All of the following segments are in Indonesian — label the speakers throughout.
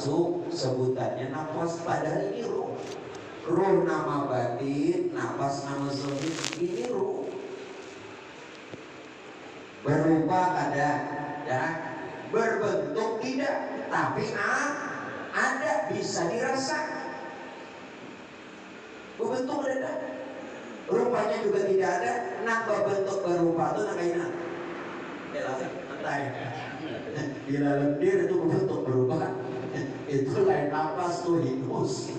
Speaker 1: palsu sebutannya nafas, padahal ini ruh. Ruh nama batin, nafas nama zahir, ini ruh. Berupa ada, ya, berbentuk tidak, tapi ada, bisa dirasa. Berbentuk ada, rupanya juga tidak ada. Nambah bentuk berupa itu namanya bila lendir itu berbentuk berupa, itu lain nafas tuh hinus.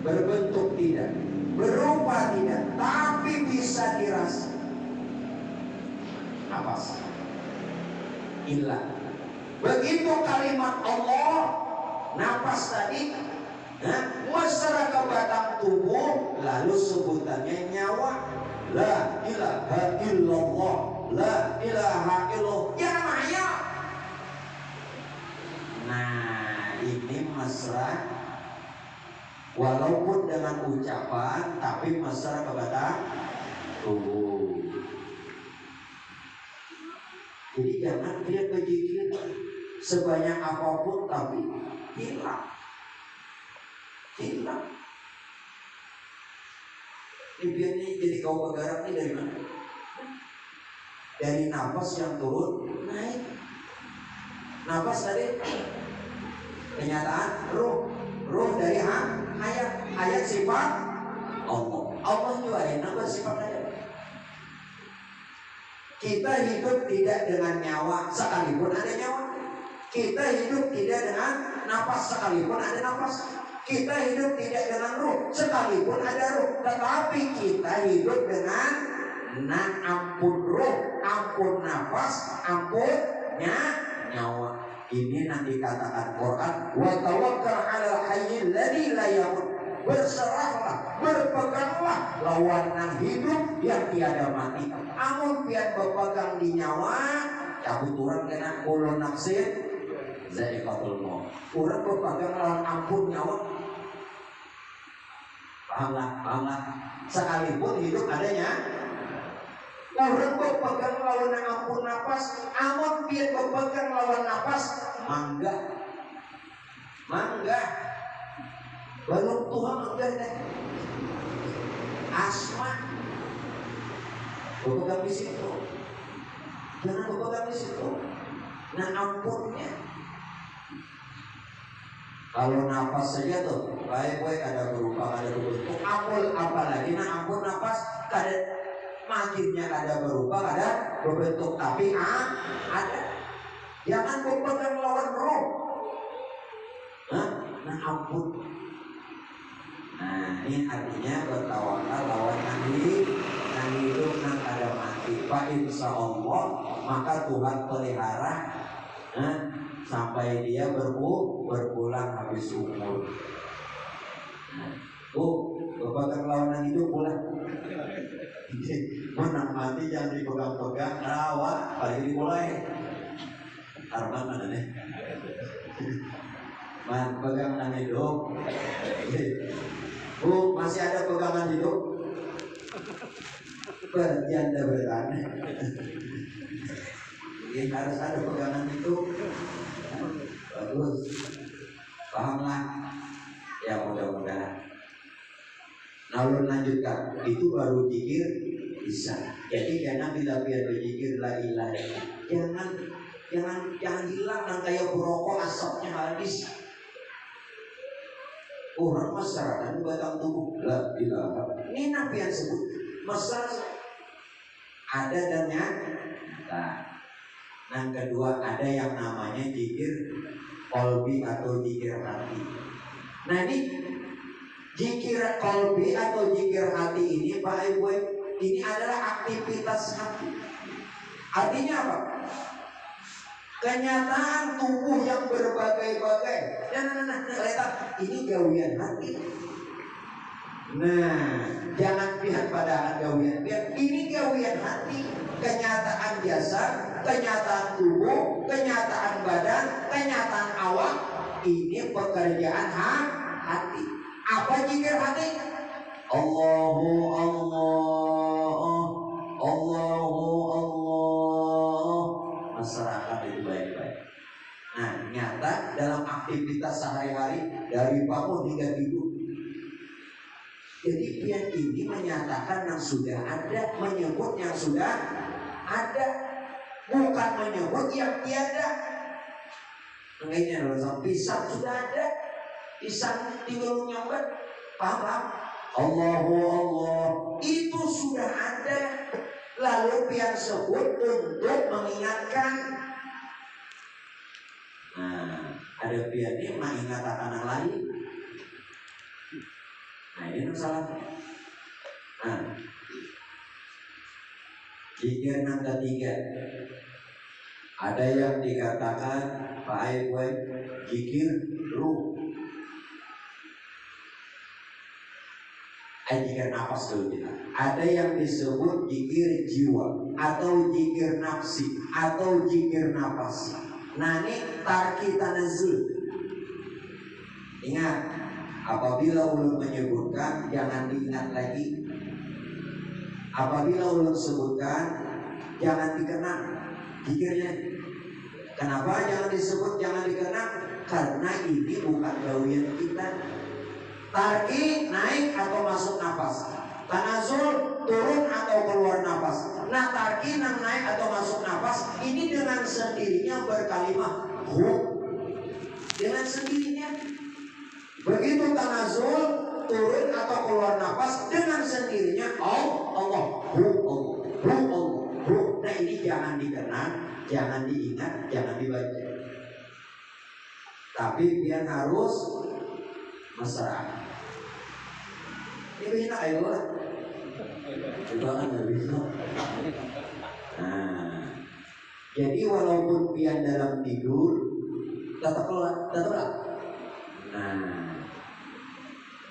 Speaker 1: Berbentuk tidak, berupa tidak, tapi bisa dirasa. Nafas ilah. Begitu kalimat Allah nafas tadi, mesra ke batang tubuh, lalu sebutannya nyawa. La ilaha illallah, la ilaha illallah, ya namanya. Nah, ini mesra walaupun dengan ucapan, tapi mesra ke batang tubuh. Jadi jangan dia kejikir sebanyak apapun tapi hilang. Ini jadi kau bergerak ini dari mana? Dari nafas yang turun naik. Nafas tadi kenyataan ruh dari hayat sifat Allah. Allah juga ada nafas sifat hayat. Kita hidup tidak dengan nyawa sekalipun ada nyawa. Kita hidup tidak dengan nafas sekalipun ada nafas. Kita hidup tidak dengan ruh sekalipun ada ruh. Tetapi kita hidup dengan ampun ruh, ampun nafas, ampunnya nyawa. Ini nanti katakan Quran, wa tawakkal 'alal hayyil ladzi la yamut. Berserahlah, berpeganglah lawanan hidup yang tiada mati. Amun pian berpegang di nyawa, cabut turun kena ulun nafsin za'iqatul maut. Urang berpegang lawan ampun nyawa. Pahamlah. Sekalipun hidup adanya, urang berpegang lawan ampun nafas, amun pian berpegang lawan nafas, mangga. Belum Tuhan enggak deh. Asma berpegang di situ. Jangan berpegang di situ. Nah ampunnya. Kalau nafas saja tuh baik-baik ada berupa, ada berbentuk. Ampun apalagi nah ampun nafas ada makinnya, ada berupa, ada berbentuk, tapi ada. Jangan berpegang lawan roh. Nah ampun. Nah ini artinya bertawakal lawan yang hidup yang ada mati. Pak insya Allah maka Tuhan pelihara sampai dia berpulang habis umur. Berpegang lawan yang hidup pulang. Menang mati jangan dipegang-pegang, rawat apalagi dimulai. Arman mana nih? Man pegang yang hidup. Bu, masih ada pegangan hidup? Berjanda berani. Jadi harus ada pegangan hidup. Bagus. Pahamlah. Ya mudah-mudahan. Lalu lanjutkan. Itu baru zikir bisa. Jadi jangan bila biar berzikir la ilaha illallah. Jangan hilang dan kayak berokok asapnya habis. Orang masyarakat batang tubuh la ilaha. Ini Nabi yang sebut masyarakat ada dan nyata. Yang kedua ada yang namanya zikir qalbi atau zikir hati. Nah ini zikir qalbi atau zikir hati ini Pak Ibu, ini adalah aktivitas hati. Artinya apa? Kenyataan tubuh yang berbagai-bagai. Nah, ternyata ini gawian hati. Nah, jangan lihat pada gawian. Ini gawian hati. Kenyataan jasad, kenyataan tubuh, kenyataan badan, kenyataan awak. Ini pekerjaan hati. Apa zikir hati? Allahu Allah, Allahu Allah. Masyarakat itu baik-baik. Nah, dalam aktivitas sehari-hari dari bangun hingga tidur. Jadi pian ini menyatakan yang sudah ada, menyebut yang sudah ada, bukan menyebut yang tiada. Makanya dalam pisang sudah ada, pisang tinggal nyobat, paham? Allahu Allah itu sudah ada. Lalu pian sebut untuk mengingatkan. Nah, ada pian ini mengingatkan yang lain. Nah, ini masalahnya. Nah, zikir yang ketiga, ada yang dikatakan baik zikir ruh. Zikir nafas dulu kita. Ada yang disebut zikir jiwa atau zikir nafsi atau zikir nafas. Nah, ini tarki tanazul. Ingat, apabila ulun menyebutkan jangan diingat lagi. Apabila ulun sebutkan jangan dikenang zikirnya. Kenapa jangan disebut, jangan dikenang? Karena ini bukan gawian kita. Tarki naik atau masuk nafas, tanazul turun atau keluar nafas. Nah, tarki yang naik atau masuk nafas ini dengan sendirinya berkalimah hu, dengan sendirinya. Begitu tanazul turun atau keluar nafas dengan sendirinya Allah hu Allah hu Allah hu. Nah, ini jangan dikenang, jangan diingat, jangan dibaca. Tapi biar harus mesra. Ini enak ayo lah. Jangan bisa. Nah, jadi walaupun pian dalam tidur tetap.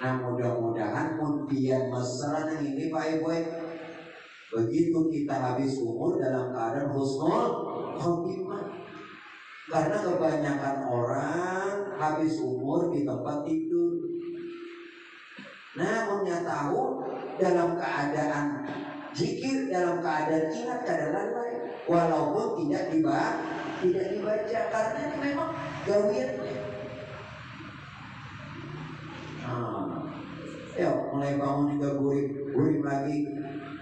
Speaker 1: Nah, mudah-mudahan pun pian mesra yang ini baik-baik. Begitu kita habis umur dalam keadaan husnul khotimah. Karena kebanyakan orang habis umur di tempat tidur. Namun yang tahu dalam keadaan zikir, dalam keadaan ingat keadaan lain, walaupun tidak dibaca karena ini memang gawiannya. Mulai bangun hingga guring lagi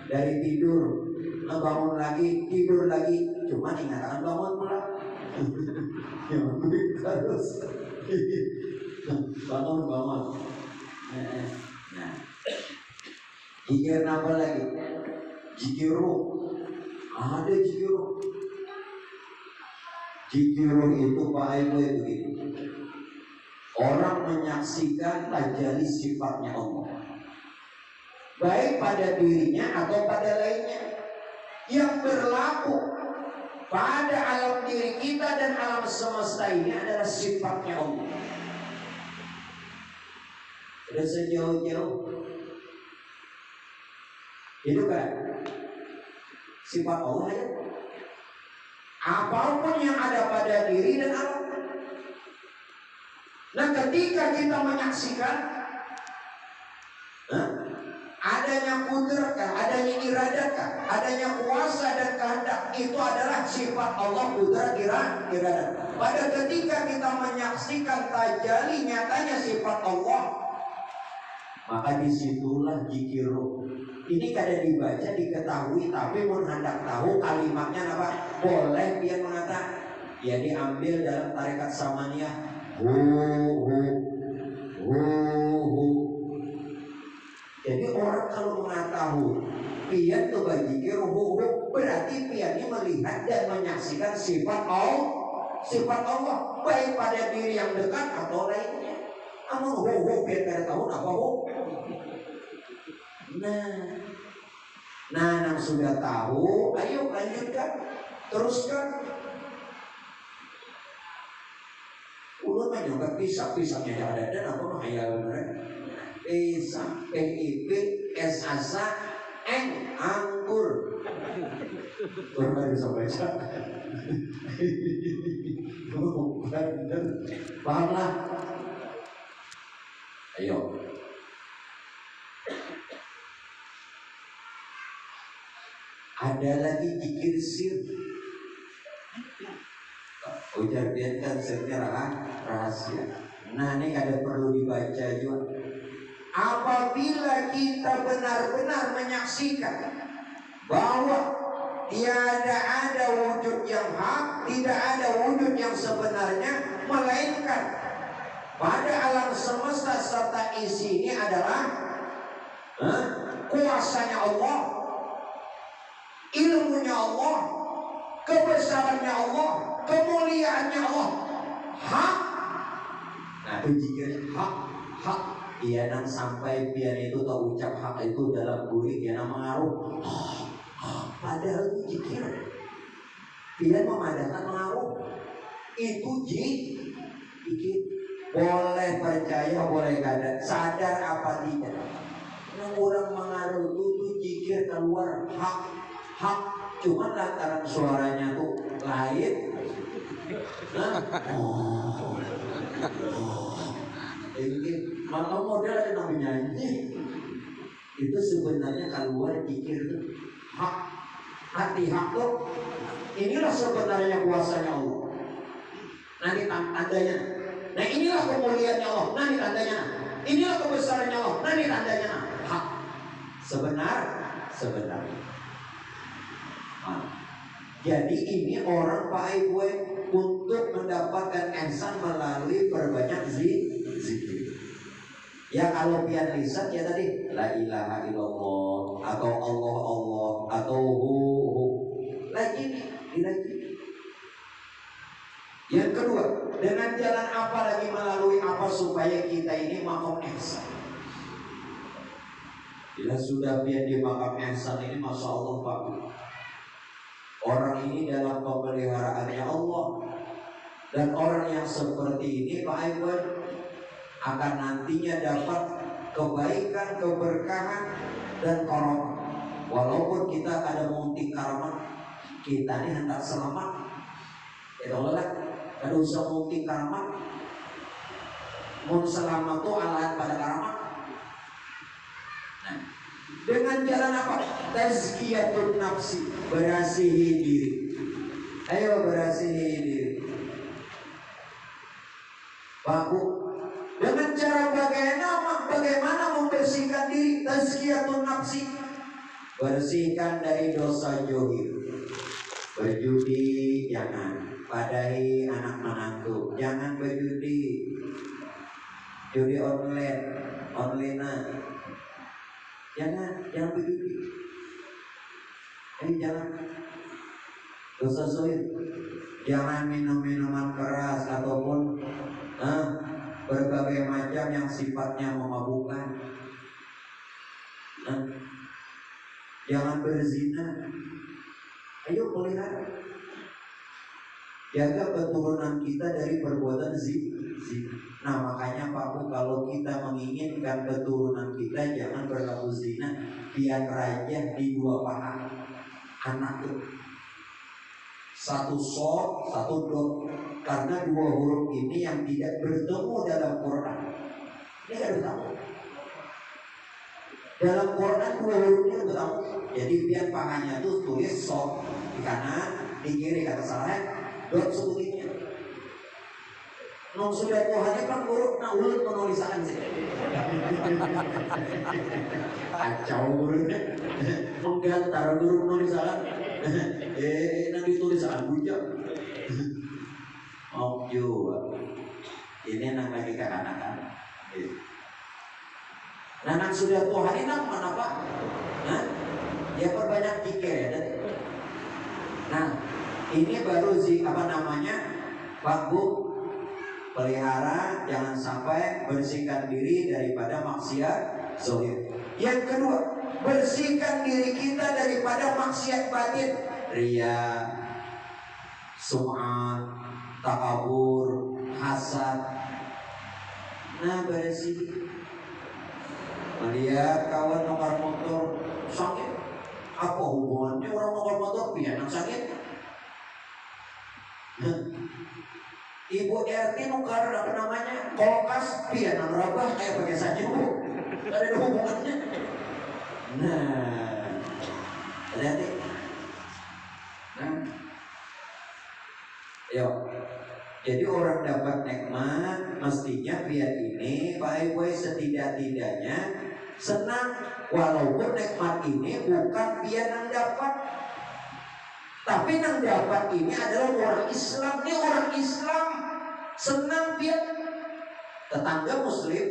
Speaker 1: dari tidur, bangun lagi, tidur lagi, cuma ingatan bangun pula. Yang guring terus. bangun. Nah, zikir apa lagi? Zikir ruh. Ada zikir ruh. Zikir ruh itu baik begini. Orang menyaksikan tajalli sifatnya Allah, baik pada dirinya atau pada lainnya. Yang berlaku pada alam diri kita dan alam semesta ini adalah sifatnya Allah. Sudah sejauh-jauh itu kan sifat Allah ya. Apapun yang ada pada diri dan alam. Nah, ketika kita menyaksikan adanya kudratkah, adanya iradatkah, adanya kuasa dan kehendak, itu adalah sifat Allah, kudrat, iradat. Pada ketika kita menyaksikan tajalli nyatanya sifat Allah, maka disitulah zikir ruh. Ini kada dibaca, diketahui, tapi mun hendak tahu kalimatnya apa, boleh dia mengatakan. Ya diambil dalam tarekat samaniyah, hu. Jadi orang kalau mengetahui pian itu berzikir hu, berarti pian ini melihat dan menyaksikan sifat Allah, baik pada diri yang dekat atau lainnya. Amun hu pian kada tahu apa hu. Nah, yang sudah tahu, ayo lanjutkan, teruskan. Ulun mencoba pisang-pisangnya ada dan apa menghayal mereka. Pisang, PIP, S asa, anggur. Orang nggak bisa baca. Paham lah. Ayo. Ada lagi zikir sir. Ujar pian kan secara rahasia. Nah ini ada perlu dibaca juga. Apabila kita benar-benar menyaksikan bahwa tiada ada wujud yang hak, tidak ada wujud yang sebenarnya, melainkan pada alam semesta serta isi ini adalah kuasanya Allah, ilmunya Allah, kebesarannya Allah, kemuliaannya Allah, hak. Nah itu jika hak dia nang sampai biar itu tak ucap hak itu dalam buik dia nang mengaruh. Padahal itu jikir dia memadakan mengaruh itu jikir. Boleh percaya boleh kada, sadar apa tidak. Yang orang mengaruh itu jikir keluar hak cuma lantaran suaranya tuh lain. Ini malah model ada namanya nyanyi. Itu sebenarnya keluar jikir itu hati hak tuh. Inilah sebenarnya kuasanya Allah. Nanti tandanya. Nah inilah kemuliaannya Allah. Nanti tandanya. Inilah kebesarannya Allah. Nanti tandanya. Hak. Sebenar. Jadi ini orang pakai gue untuk mendapatkan ihsan melalui perbanyak zikir. Ya kalau pian lisan ya tadi la ilaha illallah atau Allah atau hu. Lagi. Yang kedua, dengan jalan apa lagi, melalui apa supaya kita ini maqam ihsan. Bila sudah pian di maqam ihsan ini, masya Allah Pak, orang ini dalam pemeliharaannya Allah. Dan orang yang seperti ini Pak Iwan akan nantinya dapat kebaikan, keberkahan dan karamah. Walaupun kita ada muntik karamah, kita ini hendak selamat. Ya Allah, kada usah muntik karamah. Mun selamat tuh alahan pada karamah. Nah, dengan jalan apa? Tazkiyatun nafsi, berasihi diri. Ayo berasihi diri. Baku. Dengan cara bagaimana membersihkan diri? Tazkiyatun nafsi, bersihkan dari dosa johir. Berjudi jangan, padahi anak menantu jangan berjudi. Judi online jangan berjudi. Jangan dosa johir. Jangan minum minuman keras ataupun berbagai macam yang sifatnya memabukkan. Jangan berzina. Ayo pelihara. Jaga keturunan kita dari perbuatan zina. Nah makanya Pak Bu, kalau kita menginginkan keturunan kita jangan berlaku zina, biar raja di dua paha anak itu. Satu short, satu dot. Karena dua huruf ini yang tidak bertemu dalam Quran. Ini tidak bertemu. Dalam Quran dua huruf ini bertemu. Jadi biar pahanya itu tulis short di kanan, di kiri kata salah, dot sebutnya. Nong sudah Tuhannya kan huruf ulut penulisan sih. Kacau hurufnya. Menggantar huruf penulisan. Nanti tulisan bujang. Ini nang lagi ke anak-anak. Nah sudah Tuhan ini nang mana Pak? Ya perbanyak zikir ya. Nah ini baru Pak Bu, pelihara jangan sampai bersihkan diri daripada maksiat zahir. Yang kedua, bersihkan diri kita daripada maksiat batin, riya, sum'ah, takabur, hasad. Nah bersih. Melihat kawan nomor motor sakit, apa hubungannya orang nomor motor pian sakit? Ibu RT nukar apa namanya kolkas pian rabah kayak pakai saja bu, ada hubungannya. Nah, hati-hati. Nah, yuk Jadi orang dapat nikmat mestinya biar ini baik-baik setidak-tidaknya senang, walaupun nikmat ini bukan biar yang dapat, tapi yang dapat ini adalah orang Islam. Ini orang Islam senang biar tetangga Muslim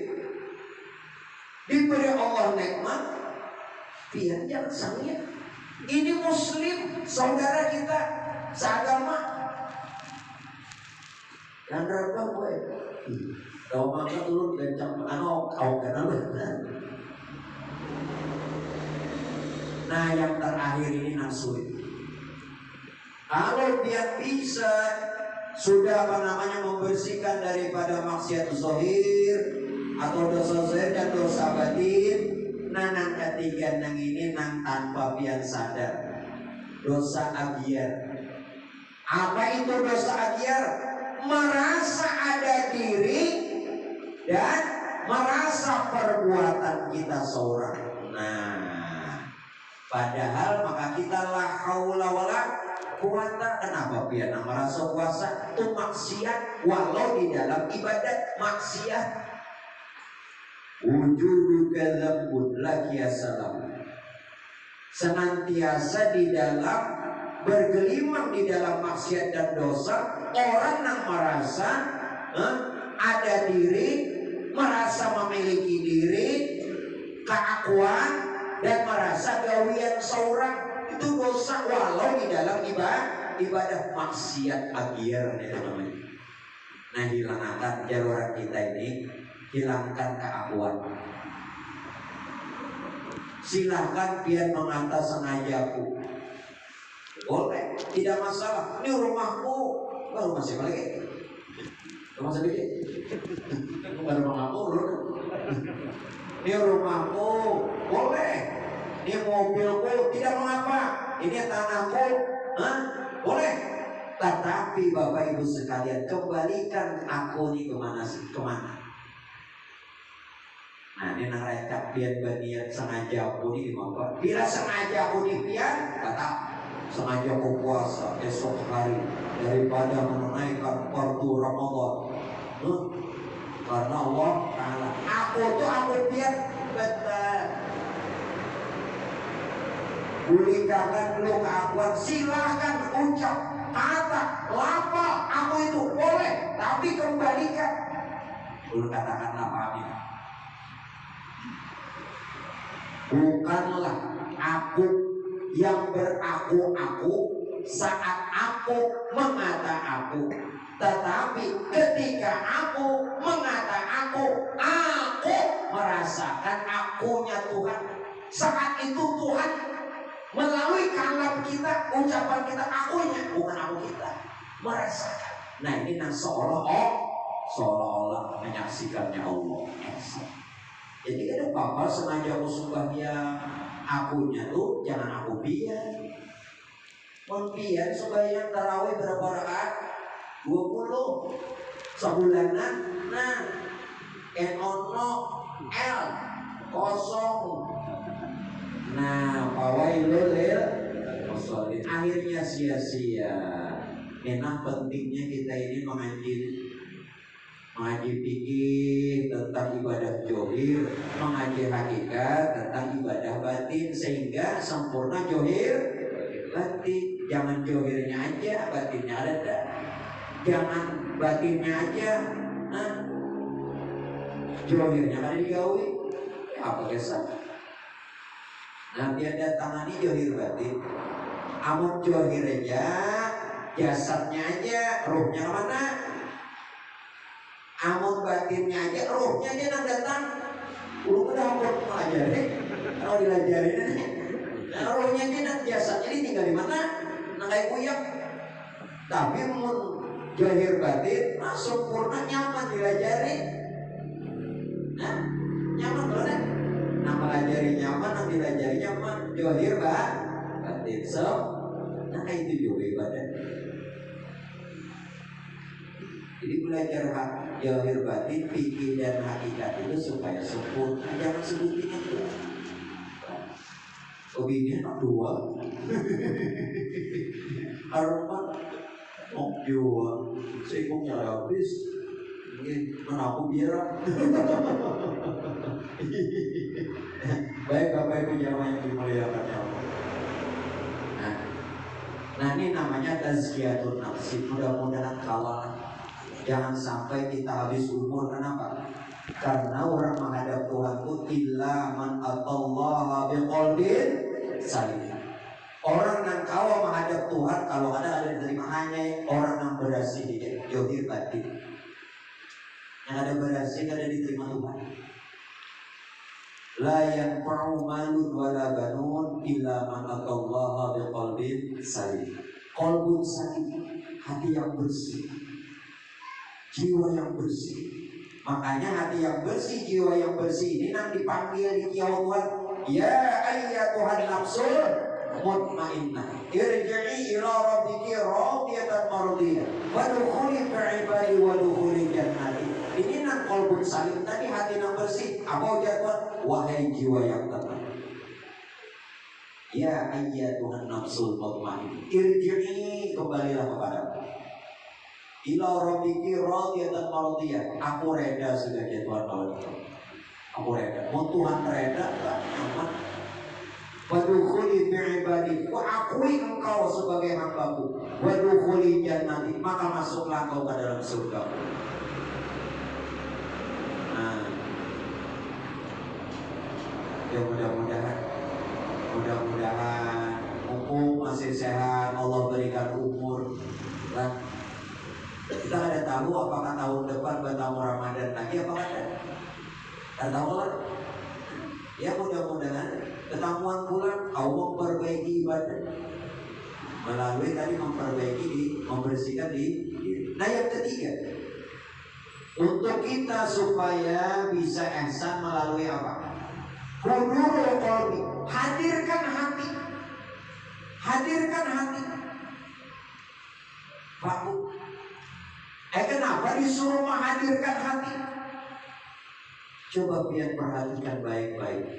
Speaker 1: diberi Allah nikmat, biar jangan sangit. Ini Muslim, saudara kita seagama. Dan berapa gue? Kau makan turun kencang, kau kenal. Nah yang terakhir ini nasuh. Kalau dia bisa sudah membersihkan daripada maksiat zahir atau dosa zahir dan dosa batin, nah nang ketiga nang ini nang tanpa pian sadar, dosa agyar. Apa itu dosa agyar? Merasa ada diri dan merasa perbuatan kita seorang. Nah, padahal maka kita la haula wala quwata. Kenapa biar merasa kuasa itu maksiat, walau di dalam ibadat maksiat. Wujuduka dzambun laki assalam. Senantiasa di dalam bergelimang di dalam maksiat dan dosa, orang yang merasa ada diri, merasa memiliki diri, keakuan, dan merasa gawian seorang, itu dosa walau di dalam ibadah maksiat akhir namanya. Nah, hilangkan jalur kita ini, hilangkan keakuan. Silahkan biar mengata sengajaku, boleh, tidak masalah. Ini rumahku, rumah siapa lagi? Rumah sedikit. Bukan rumahku, ini rumahku, boleh. Ini mobilku, tidak mengapa. Ini tanahku, boleh. Tetapi Bapak Ibu sekalian, kembalikan aku ini kemana? Nah ini ngereka pian banian sengaja aku ini dimapa. Bila sengaja aku ini pian, kata sengaja aku puasa esok hari daripada menunaikan fardu Ramadan. Karena Allah Ta'ala, aku biar betul. Berikan lu keakuan, silahkan ucap kata lafal aku itu boleh, tapi kembalikan. Lu katakanlah amin. Bukanlah aku yang beraku-aku saat aku mengata aku, tetapi ketika aku mengata aku merasakan akunya Tuhan. Saat itu Tuhan melalui kalam kita, ucapan kita, akunya, bukan aku kita, merasakan. Nah ini yang seolah-olah menyaksikannya Allah. Jadi ada apa-apa sengaja musibahnya akunya tuh jangan aku biar. Membiar sembahyang tarawih berapa rakaat? 20 sebulanan. Nah, enono L kosong. Nah, fawailul lil musallin. Akhirnya sia-sia. Enak pentingnya kita ini mengaji fikih tentang ibadah johir, mengaji hakikat tentang ibadah batin, sehingga sempurna johir batin. Jangan johirnya aja, batinnya ada. Jangan batinnya aja, johirnya ada digawi. Apa kesal? Nanti ada tangani johir batin. Amun johir aja, jasadnya aja, ruhnya kemana? Amun batinnya aja, ruhnya aja nang datang. Lu udah ampun pelajari, kalau dilajarin ruhnya aja nang jasadnya ini tinggal di mana? Nang kayak kuyang. Tapi mun johir batin, sempurna nyaman dilajari. Nah, nyaman banget. Nah melajari nyaman, nang dilajari nyaman. Johir batin, nah itu juga ibadah. Jadi belajar johir batin, fikih dan hakikat itu supaya sempurna. Jangan sebutin itu. Hobinya dua. Harus Mau jual, seikungnya habis, menapu biara. Baik Bapak Ibu jamaah yang dimuliakan Allah. Nah ini namanya tazkiyatun nafsi. Mudah-mudahan kawal. Jangan sampai kita habis umur. Kenapa? Karena orang menghadap Tuhan itu illa man atallaha biqalbin salim. Orang yang kawal menghadap Tuhan kalau ada diterima hanya orang yang berhasil di johir batin. Yang ada berhasil ada diterima Tuhan. La yanfa'u malun wala banun illa man atallaha biqalbin salim. Qalbun salim, hati yang bersih, jiwa yang bersih. Makanya hati yang bersih, jiwa yang bersih ini nanti dipanggil di kiamat Tuhan. Ya ayyatuhan nafsul mutmainnah, irji'i ila rabbiki radiyatan mardiyah, wadkhuli fi ibadi wadkhuli jannati. Ini nang qalbun salim tadi, hati yang bersih. Apa ujar Tuhan? Wahai jiwa yang tenang. Ya ayyatuhan nafsul mutmainnah, irji'i, kembalilah kepadaku. Ila rabbiki radiyatan mardiyah. Aku reda sudah ya Tuhan kalau itu. Aku reda. Mau Tuhan reda tak nyaman. Wadkhuli fi ibadi, wa akui engkau sebagai hambaku. Wadkhuli jannati, maka masuklah kau ke dalam surga. Nah, ya mudah-mudahan mumpung masih sehat, Allah berikan umur. Nah, kita ada tahu apakah tahun depan bertamu Ramadan lagi apa ada? Tak tahu lah. Ya mudah-mudahan ketemuan bulan kau memperbaiki ibadah melalui tadi membersihkan diri. Nah yang ketiga, untuk kita supaya bisa ihsan melalui apa? Hudurul qalbi, hadirkan hati. Pak, kenapa disuruh menghadirkan hati? Coba biar perhatikan baik-baik.